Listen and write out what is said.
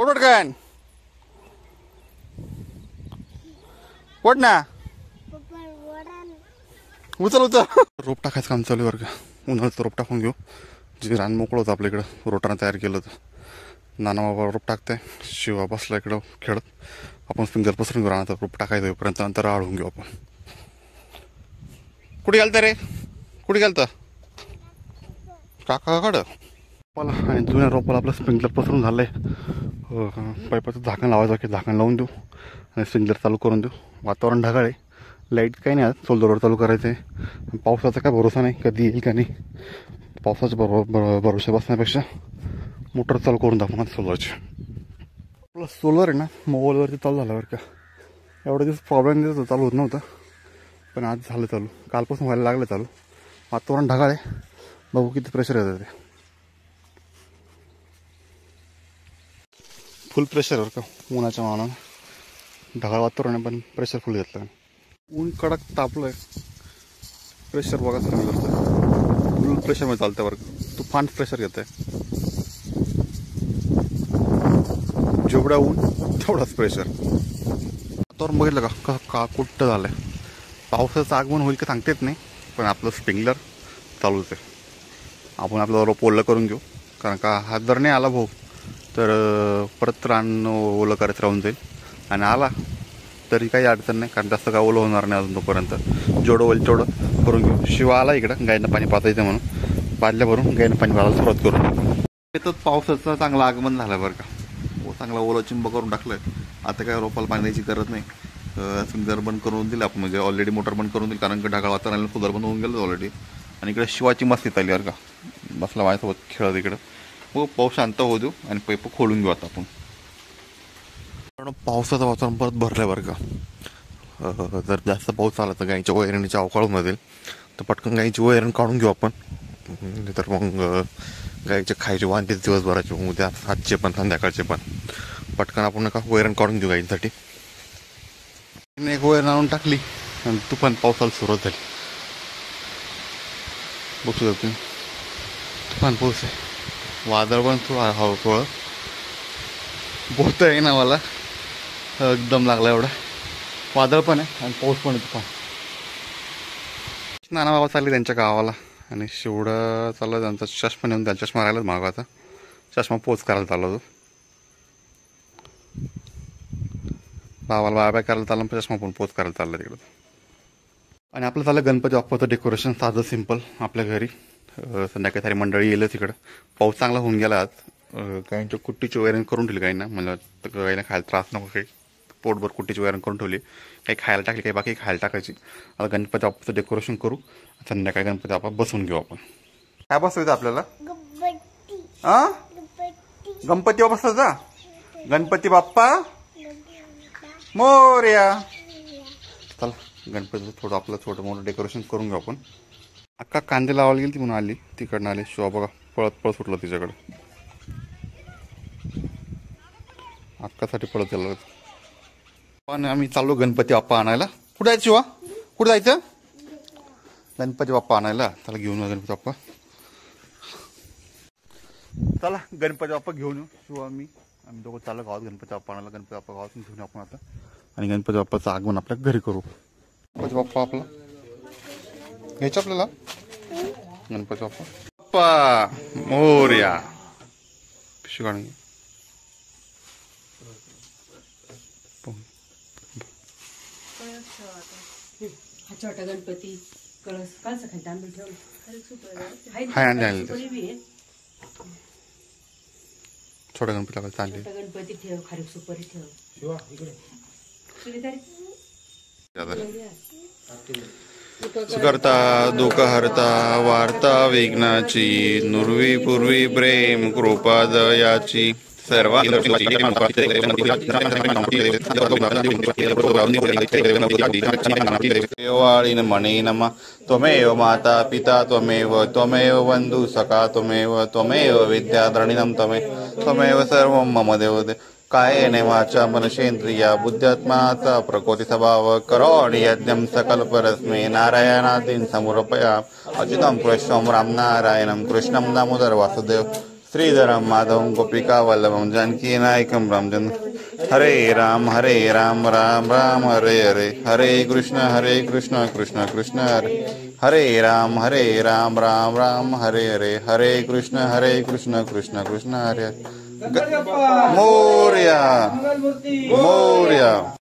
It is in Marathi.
ओढ काय ओढ ना उचल उचल. रोप टाकायचं काम चालू आहे बरं का. उन्हाळ्याचं रोप टाकून घेऊ. जे रान मोकळं होतं आपल्या इकडं रोटानं तयार केलं होतं. नाना बाबा रोप टाकताय. शिवा बसला इकडं खेळत. आपण स्प्रिंकलर पसरून घेऊ रानात रोप टाकायचं होईपर्यंत नंतर आळून घेऊ आपण. कुठे गेलता रे कुठे गेलता काकाकडं मला. आणि जुन्या रोपाला आपलं स्प्रिंकलर पसरून झालं आहे. पाईपाचं झाकण लावायचं की झाकण लावून देऊ आणि स्प्रिंकलर चालू करून देऊ. वातावरण ढगाळ आहे. लाईट काही नाही आज सोलरवर चालू करायचं आहे. पावसाचा काय भरोसा नाही कधी येईल का नाही. पावसाच्या भरोशा बसण्यापेक्षा मोटर चालू करून दाखवणार सोलरची. आपलं सोलर आहे ना मोबाईलवरती चालू झालं बरं का. एवढा दिवस प्रॉब्लेम दिवस चालू होत नव्हतं पण आज झालं चालू. कालपासून व्हायला लागलं चालू. वातावरण ढगाळ आहे. बघू किती प्रेशर येतं ते. फुल प्रेशर बरं का उन्हाच्या मानानं. ढगाळ वातावरण आहे पण प्रेशर फुल घेतलं. ऊन कडक तापलं आहे. प्रेशर बघा सगळं फुल प्रेशरमध्ये चालतं बरं का. तुफान प्रेशर घेत आहे. जेवढा ऊन तेवढाच प्रेशर. वातावरण बघितलं का का कुठं झालं आहे. पावसाचं आगमन होईल का सांगता येत नाही पण आपलं स्प्रिंकलर चालूच आहे. आपण आपलं रोप ओलं करून घेऊ कारण का हात जर नाही आला भाऊ तर परत रान ओलं करायचं राहून जाईल. आणि आला तरी काही अडचण नाही कारण जास्त काय ओलं होणार नाही अजून तोपर्यंत. जेवढं होईल तेवढं करून घेऊ. शिवा आला इकडं गायनं पाणी पाजायचं म्हणून बादल्या भरून गायनं पाणी पाजायला सुरुवात करू. येतच पावसाचं चांगलं आगमन झालं बरं का. चांगला ओलं चिंब करून टाकलं आहे. आता काय रोपाला पाणी द्यायची गरज नाही. स्प्रिंकलर बंद करून दिलं आपण म्हणजे ऑलरेडी मोटर बंद करून दिली कारण की ढगाळ वातावरणाला सुधार बंद होऊन गेलं ऑलरेडी. आणि इकडे शिवाची मस्तीत आली बरं का. बसला माझ्यासोबत खेळत इकडं. हो पाऊस शांत होऊ देऊ आणि पाईप खोलून घेऊ आता आपण. कारण पावसाचं वातावरण परत भरलं आहे बरं का. जर जास्त पाऊस आला तर गाईच्या वैरणीच्या अवकाळून जाईल तर पटकन गाईची वैरण काढून घेऊ आपण. तर मग गाईचे खायचे वांदे दिवसभराचे उद्या आजचे पण संध्याकाळचे पण पटकन आपण नका वैरण काढून घेऊ गाईंसाठी. एक वैरण आणून टाकली आणि तुफान पावसाला सुरुवात झाली. बघू शकतो तुफान पाऊस आहे. वादळ पण थोडं बोलता आहे ना मला एकदम लागला एवढा. वादळ पण आहे आणि पाऊस पण आहे तुफान. नाना बाबा चालले त्यांच्या गावाला आणि शेवढं चाललं त्यांचा चष्मा नेऊन त्यांचा चष्मा राहिलाच मागवायचा. चष्मा पोच करायला चालला तो. बाबाला बाय करायला चाललं पण चष्मा पण पोच करायला चाललं तिकडं. आणि आपलं चाललं गणपती बाप्पाचं डेकोरेशन साधं सिम्पल आपल्या घरी. संध्याकाळी सारी मंडळी येईल तिकडं. पाऊस चांगला होऊन गेला आज. गायींच्या कुट्टीची वैरण करून ठेवली गायींना म्हणजे गायीला खायला त्रास नको काही. पोटभर कुट्टीची वैरण करून ठेवली. काही खायला टाकली काही बाकी खायला टाकायची. आता गणपती बाप्पाचं डेकोरेशन करू. संध्याकाळी गणपती बाप्पा बसून घेऊ आपण. काय बसवायचं आपल्याला गणपती बाप्पा बसवायचा. गणपती बाप्पा मोरया. चला गणपतीचं थोडं आपलं छोटं मोठं डेकोरेशन करून घेऊ आपण. अक्का कांदे लावायला गेली ती म्हणून आली तिकडनं आली. शिवा बघा पळत पळत सुटलं तिच्याकडे. अक्कासाठी पळत गेलं. पण आम्ही चाललो गणपती बाप्पा आणायला. कुठे जायचं शिवा कुठे जायचं. गणपती बाप्पा आणायला. त्याला घेऊन येऊ गणपती बाप्पा. चला गणपती बाप्पा घेऊन येऊ शिवा आम्ही दोघं चाललो गावात गणपती बाप्पा आणायला. गणपती बाप्पा गावातून घेऊन आपण आता आणि गणपती बाप्पाचं आगमन आपल्या घरी करू. गणपती बाप्पा आपला घ्यायचं आपल्याला. गणपती बाप्पा बाप्पा मोरया. शिवाणी हा छोटा गणपती कळस कालचा खाली तांबे ठेवलं. हाय आणि छोटा गणपती आपल्याला चालले. छोटा गणपती ठेव खारीक सुपारी ठेव. करता दुःख हरता वार्ता विघ्नाची नुरवी पूर्वी प्रेम कृपा दयाची सर्व मणे नमः. त्वमेव माता पिता त्वमेव बंधु सखा त्वमेव विद्याधरणीनं त्वमेव सर्वं मम देवते. कायेन वाचा मनसेंद्रिया बुद्ध्यात्माचा प्रकृती स्वभाव करोमि यज्ञं सकलपरस्मै नारायणादीन् समर्पयामि. अच्युतं कृष्णं राम नारायणं कृष्णं दामोदर वासुदेव श्रीधरम माधवम गोपिका वल्लभम जानकी नायकम रामचंद्र हरे राम राम राम हरे हरे हरे कृष्ण कृष्ण कृष्ण हरे राम राम राम हरे हरे हरे कृष्ण कृष्ण कृष्ण हरे मोरया मोरया।